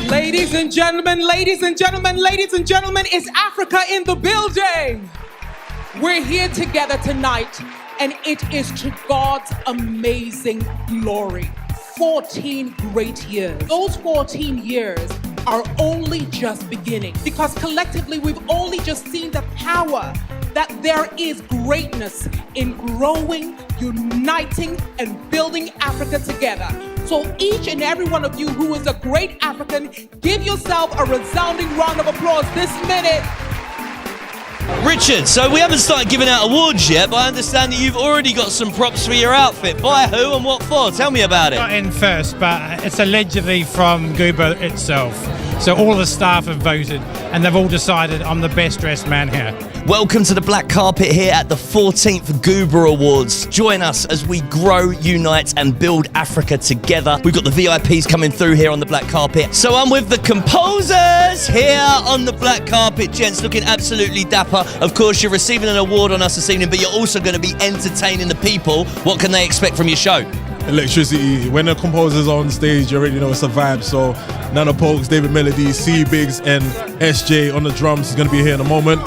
Ladies and gentlemen, ladies and gentlemen, ladies and gentlemen, it's Africa in the building. We're here together tonight, and it is to God's amazing glory. 14 great years. Those 14 years are only just beginning, because collectively we've only just seen the power that there is greatness in growing, uniting, and building Africa together. So each and every one of you who is a great African, give yourself a resounding round of applause this minute. Richard, so we haven't started giving out awards yet, but I understand that you've already got some props for your outfit. By who and what for? Tell me about it. Not in first, but it's allegedly from GUBA itself. So all the staff have voted, and they've all decided I'm the best dressed man here. Welcome to the black carpet here at the 14th GUBA Awards. Join us as we grow, unite and build Africa together. We've got the VIPs coming through here on the black carpet. So I'm with the composers here on the black carpet. Gents, looking absolutely dapper. Of course, you're receiving an award on us this evening, but you're also going to be entertaining the people. What can they expect from your show? Electricity. When the composer's on stage, you already know it's a vibe. So Nana Pokes, David Melody, C Biggs and SJ on the drums is going to be here in a moment.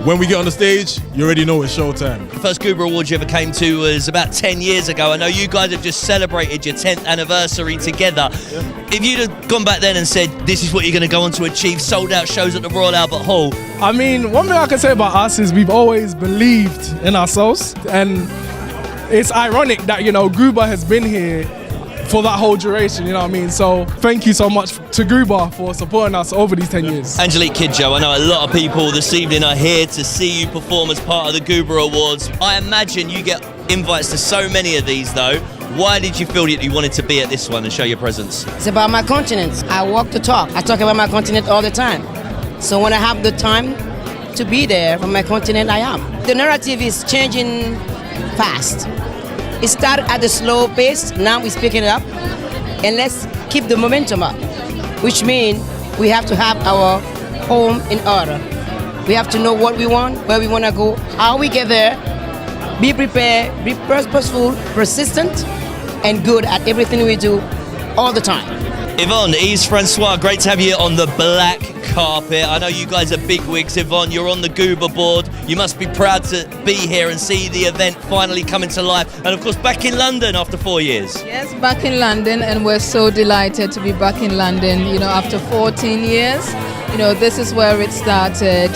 When we get on the stage, you already know it's showtime. The first GUBA Awards you ever came to was about 10 years ago. I know you guys have just celebrated your 10th anniversary together. Yeah. If you'd have gone back then and said, this is what you're going to go on to achieve, sold out shows at the Royal Albert Hall. I mean, one thing I can say about us is we've always believed in ourselves. And it's ironic that, you know, GUBA has been here for that whole duration, you know what I mean? So thank you so much to GUBA for supporting us over these 10 years. Angelique Kidjo, I know a lot of people this evening are here to see you perform as part of the GUBA Awards. I imagine you get invites to so many of these though. Why did you feel that you wanted to be at this one and show your presence? It's about my continent. I walk the talk. I talk about my continent all the time. So when I have the time to be there for my continent, I am. The narrative is changing fast. It started at a slow pace, now we're picking it up, and let's keep the momentum up, which means we have to have our home in order. We have to know what we want, where we want to go, how we get there, be prepared, be purposeful, persistent, and good at everything we do all the time. Yvonne, Yves Francois, great to have you on the black carpet. I know you guys are bigwigs, Yvonne. You're on the GUBA board. You must be proud to be here and see the event finally coming to life. And of course, back in London after 4 years. Yes, back in London, and we're so delighted to be back in London, you know, after 14 years. You know, this is where it started.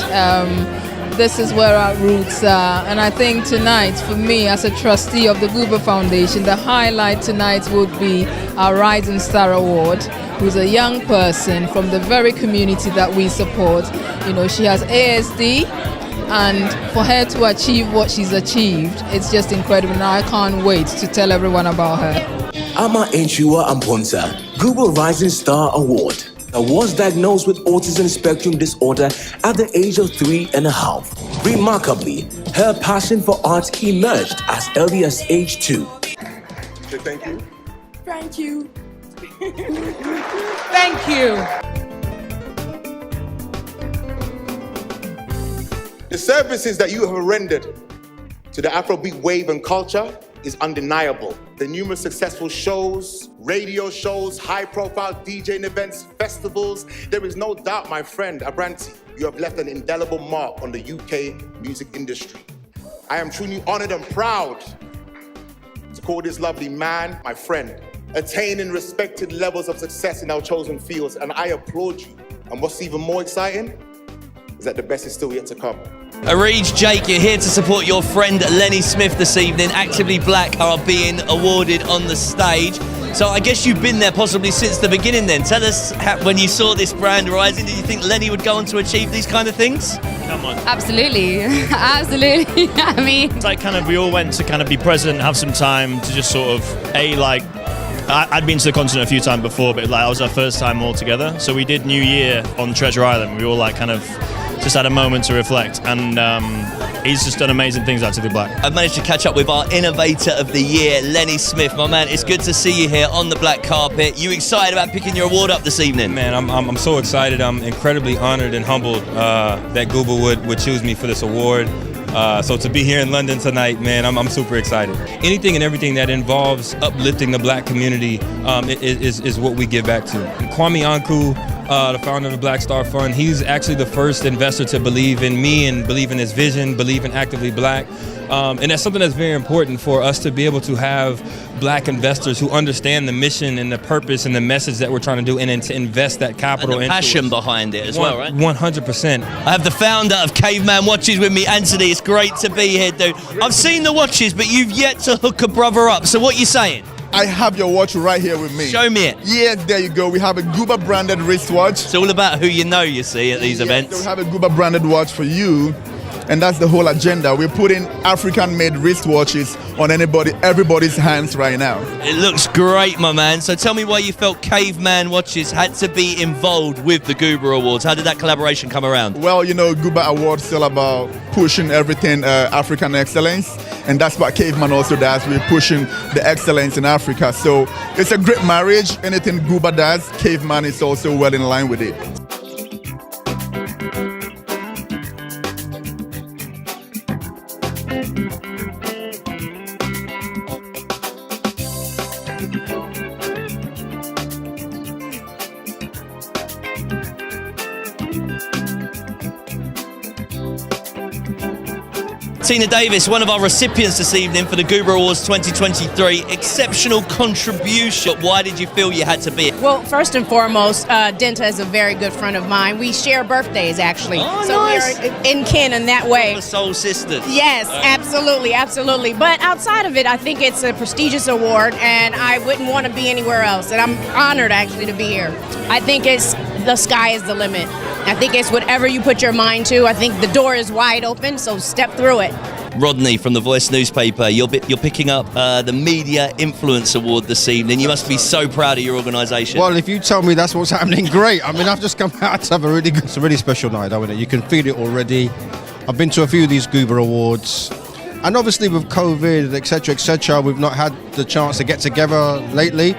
This is where our roots are. And I think tonight, for me, as a trustee of the GUBA Foundation, the highlight tonight would be our Rising Star Award, who's a young person from the very community that we support. You know, she has ASD, and for her to achieve what she's achieved, it's just incredible. Now I can't wait to tell everyone about her. Ama Enchua Amponsa, GUBA Rising Star Award. Was diagnosed with autism spectrum disorder at the age of 3.5. Remarkably, her passion for art emerged as early as age 2. Say thank you. Thank you. Thank you. The services that you have rendered to the Afrobeat wave and culture is undeniable. The numerous successful shows, radio shows, high-profile DJing events, festivals, there is no doubt, my friend Abranti, you have left an indelible mark on the UK music industry. I am truly honored and proud to call this lovely man my friend, attaining respected levels of success in our chosen fields, and I applaud you. And what's even more exciting is that the best is still yet to come. Arij, Jake, you're here to support your friend Lenny Smith this evening. Actively Black are being awarded on the stage. So I guess you've been there possibly since the beginning then. Tell us, when you saw this brand rising, did you think Lenny would go on to achieve these kind of things? Come on. Absolutely, absolutely. I mean, it's like kind of, we all went to kind of be present, have some time to just sort of, I'd been to the continent a few times before, but like, it was our first time all together. So we did New Year on Treasure Island. We all like kind of just had a moment to reflect, and he's just done amazing things Actively Black. I've managed to catch up with our Innovator of the Year, Lenny Smith. My man, it's good to see you here on the black carpet. You excited about picking your award up this evening? Man, I'm so excited. I'm incredibly honored and humbled that GUBA would choose me for this award. So to be here in London tonight, man, I'm super excited. Anything and everything that involves uplifting the black community is what we give back to. Kwame Anku, the founder of the Black Star Fund, he's actually the first investor to believe in me and believe in his vision, believe in Actively Black. And that's something that's very important for us to be able to have black investors who understand the mission and the purpose and the message that we're trying to do, and then to invest that capital and the passion behind it as well, right? 100%. I have the founder of Caveman Watches with me, Anthony. It's great to be here, dude. I've seen the watches, but you've yet to hook a brother up. So what are you saying? I have your watch right here with me. Show me it. Yes, there you go. We have a GUBA branded wristwatch. It's all about who you know, you see, at these events. So we have a GUBA branded watch for you. And that's the whole agenda. We're putting African-made wristwatches on everybody's hands right now. It looks great, my man. So tell me why you felt Caveman Watches had to be involved with the GUBA Awards. How did that collaboration come around? Well, you know, GUBA Awards is all about pushing everything African excellence. And that's what Caveman also does. We're pushing the excellence in Africa. So it's a great marriage. Anything GUBA does, Caveman is also well in line with it. Tina Davis, one of our recipients this evening for the GUBA Awards 2023. Exceptional contribution. Why did you feel you had to be? Well, first and foremost, Denta is a very good friend of mine. We share birthdays, actually. Oh, so nice. we're in kin in that way. We're soul sisters. Yes, absolutely, absolutely. But outside of it, I think it's a prestigious award, and I wouldn't want to be anywhere else. And I'm honored, actually, to be here. I think it's the sky is the limit. I think it's whatever you put your mind to. I think the door is wide open, so step through it. Rodney from the Voice newspaper, you're picking up the Media Influence Award this evening. You must be so proud of your organisation. Well, if you tell me that's what's happening, great. I mean, I've just come out to have it's a really special night, haven't it? You can feel it already. I've been to a few of these GUBA Awards, and obviously with COVID, etc., we've not had the chance to get together lately.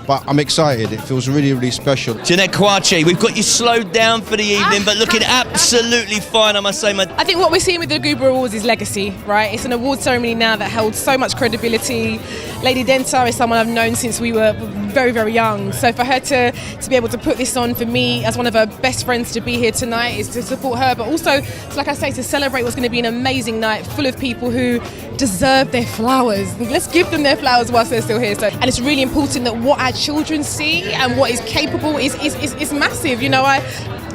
But I'm excited. It feels really, really special. Jeanette Kwachi, we've got you slowed down for the evening, but looking absolutely fine, I must say. I think what we're seeing with the GUBA Awards is legacy, right? It's an award ceremony now that holds so much credibility. Lady Denta is someone I've known since we were very, very young. So for her to be able to put this on, for me, as one of her best friends, to be here tonight is to support her, but also, like I say, to celebrate what's going to be an amazing night full of people who deserve their flowers. Let's give them their flowers whilst they're still here. And it's really important that what our children see and what is capable is massive. You know,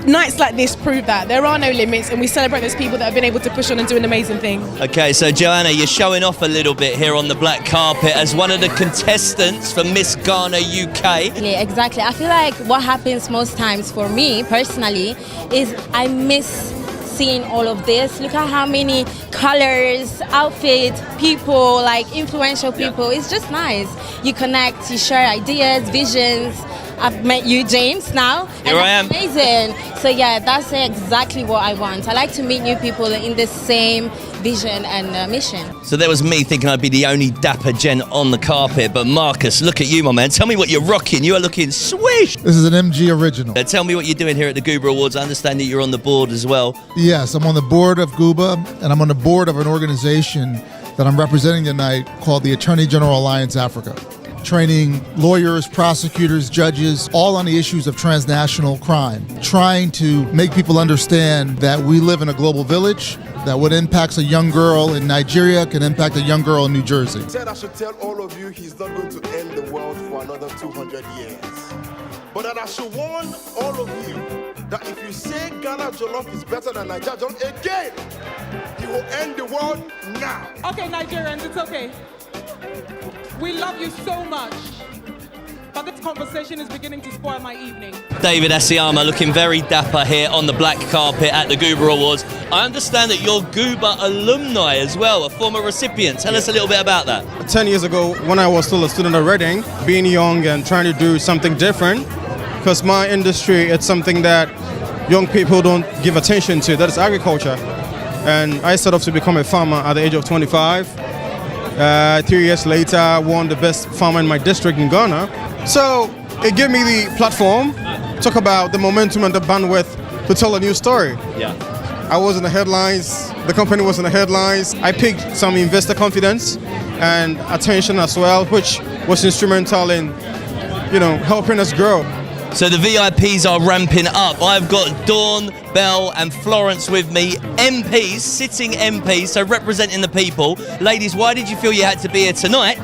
nights like this prove that there are no limits, and we celebrate those people that have been able to push on and do an amazing thing. Okay, so Joanna, you're showing off a little bit here on the black carpet as one of the contestants for Miss Ghana UK. Yeah, exactly. I feel like what happens most times for me personally is I miss seeing all of this. Look at how many colors, outfits, people, like influential people. It's just nice. You connect, you share ideas, visions. I've met you, James, now. Here I am. Amazing. So yeah, that's exactly what I want. I like to meet new people in the same vision and mission. So there was me thinking I'd be the only dapper gent on the carpet, but Marcus, look at you, my man. Tell me what you're rocking. You are looking swish. This is an MG original. Tell me what you're doing here at the GUBA Awards. I understand that you're on the board as well. Yes, I'm on the board of GUBA, and I'm on the board of an organization that I'm representing tonight called the Attorney General Alliance Africa, training lawyers, prosecutors, judges, all on the issues of transnational crime, trying to make people understand that we live in a global village, that what impacts a young girl in Nigeria can impact a young girl in New Jersey. He said I should tell all of you he's not going to end the world for another 200 years. But that I should warn all of you that if you say Ghana Jollof is better than Nigeria Jollof again, he will end the world now. Okay, Nigerians, it's okay. We love you so much, but this conversation is beginning to spoil my evening. David Asiyama looking very dapper here on the black carpet at the GUBA Awards. I understand that you're GUBA alumni as well, a former recipient. Tell us a little bit about that. 10 years ago, when I was still a student at Reading, being young and trying to do something different, because my industry, it's something that young people don't give attention to, that is agriculture. And I set off to become a farmer at the age of 25. 3 years later, I won the best farmer in my district in Ghana. So it gave me the platform, talk about the momentum and the bandwidth to tell a new story. Yeah. I was in the headlines. The company was in the headlines. I picked some investor confidence and attention as well, which was instrumental in, helping us grow. So the VIPs are ramping up. I've got Dawn, Belle and Florence with me, MPs, sitting MPs, so representing the people. Ladies, why did you feel you had to be here tonight?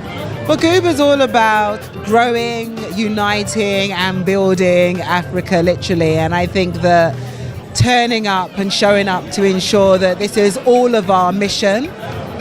Well, GUBA's all about growing, uniting and building Africa, literally. And I think that turning up and showing up to ensure that this is all of our mission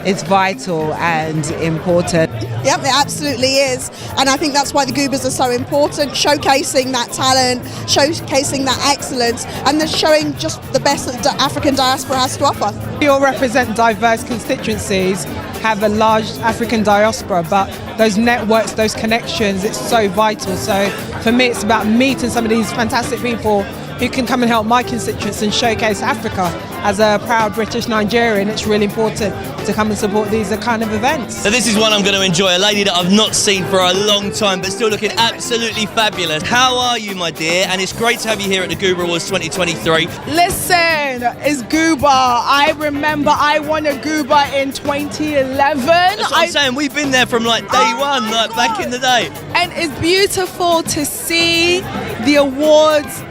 is vital and important. Yep, it absolutely is. And I think that's why the GUBAs are so important, showcasing that talent, showcasing that excellence, and then showing just the best that the African diaspora has to offer. We all represent diverse constituencies, have a large African diaspora, but those networks, those connections, it's so vital. So for me, it's about meeting some of these fantastic people who can come and help my constituents and showcase Africa. As a proud British Nigerian, it's really important to come and support these kind of events. So this is one I'm going to enjoy, a lady that I've not seen for a long time, but still looking absolutely fabulous. How are you, my dear? And it's great to have you here at the GUBA Awards 2023. Listen, it's GUBA. I remember I won a GUBA in 2011. That's what I'm saying. We've been there from like day one, like back in the day. And it's beautiful to see the awards,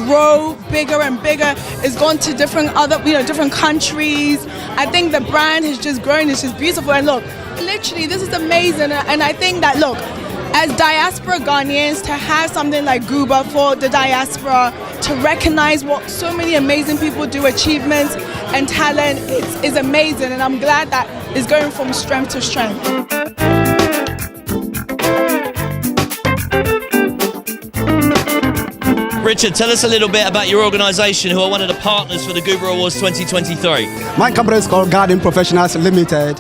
grow bigger and bigger. It's gone to different countries. I think the brand has just grown. It's just beautiful. And look, literally, this is amazing. And I think that, look, as diaspora Ghanaians, to have something like GUBA for the diaspora, to recognize what so many amazing people do, achievements and talent, is amazing. And I'm glad that it's going from strength to strength. Richard, tell us a little bit about your organisation, who are one of the partners for the GUBA Awards 2023. My company is called Guardian Professionals Limited.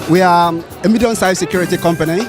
We are a medium-sized security company.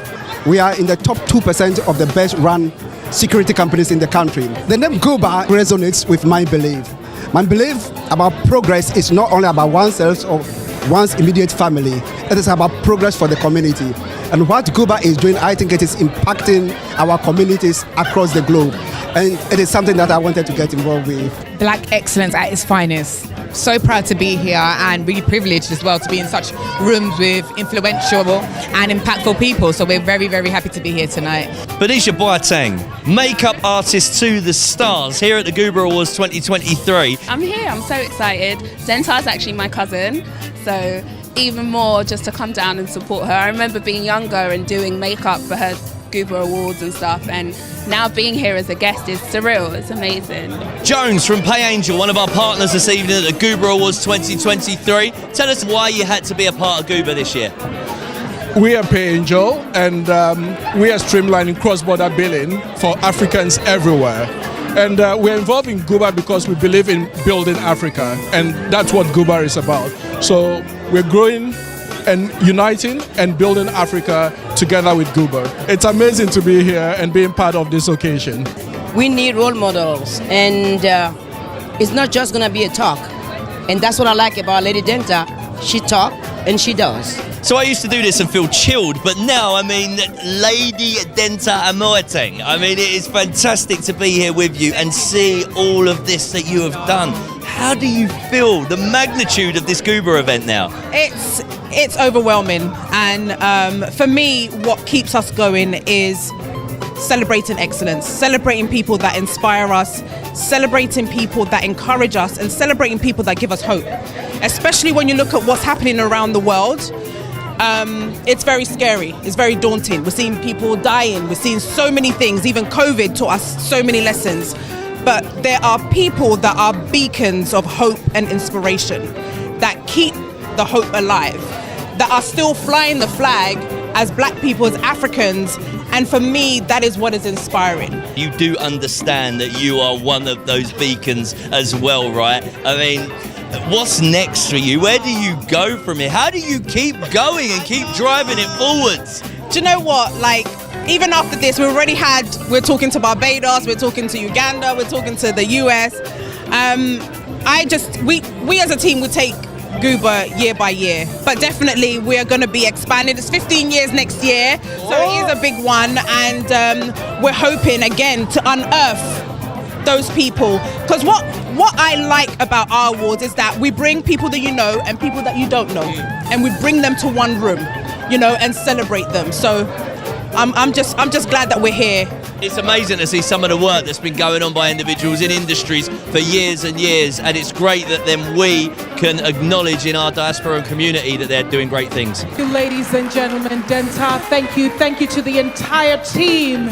We are in the top 2% of the best-run security companies in the country. The name GUBA resonates with my belief. My belief about progress is not only about oneself or one's immediate family. It is about progress for the community. And what GUBA is doing, I think it is impacting our communities across the globe. And it is something that I wanted to get involved with. Black excellence at its finest. So proud to be here and really privileged as well to be in such rooms with influential and impactful people. So we're very, very happy to be here tonight. Badisha Boateng, makeup artist to the stars here at the GUBA Awards 2023. I'm here, I'm so excited. Zenta's actually my cousin, so even more just to come down and support her. I remember being younger and doing makeup for her GUBA Awards and stuff, and now being here as a guest is surreal. It's amazing. Jones from Pay Angel, one of our partners this evening at the GUBA Awards 2023. Tell us why you had to be a part of GUBA this year. We are Pay Angel, and we are streamlining cross-border billing for Africans everywhere. And we're involved in GUBA because we believe in building Africa, and that's what GUBA is about. So we're growing and uniting and building Africa together with GUBA. It's amazing to be here and being part of this occasion. We need role models, and it's not just going to be a talk. And that's what I like about Lady Denta. She talks and she does. So I used to do this and feel chilled, but now, Lady Denta Amoateng, it is fantastic to be here with you and see all of this that you have done. How do you feel the magnitude of this GUBA event now? It's overwhelming, and for me, what keeps us going is celebrating excellence, celebrating people that inspire us, celebrating people that encourage us, and celebrating people that give us hope. Especially when you look at what's happening around the world, it's very scary, it's very daunting. We're seeing people dying, we're seeing so many things, even COVID taught us so many lessons. But there are people that are beacons of hope and inspiration, that keep the hope alive, that are still flying the flag as black people, as Africans, and for me, that is what is inspiring. You do understand that you are one of those beacons as well, right? What's next for you? Where do you go from here? How do you keep going and keep driving it forwards? Do you know what? Even after this, we're talking to Barbados, we're talking to Uganda, we're talking to the US. We as a team will take GUBA year by year, but definitely we are going to be expanded. It's 15 years next year, so it is a big one, and we're hoping again to unearth those people. Because what I like about our awards is that we bring people that you know and people that you don't know, and we bring them to one room, and celebrate them. So I'm just glad that we're here. It's amazing to see some of the work that's been going on by individuals in industries for years and years, and it's great that then we can acknowledge in our diaspora community that they're doing great things. Thank you, ladies and gentlemen. Denta, thank you. Thank you to the entire team.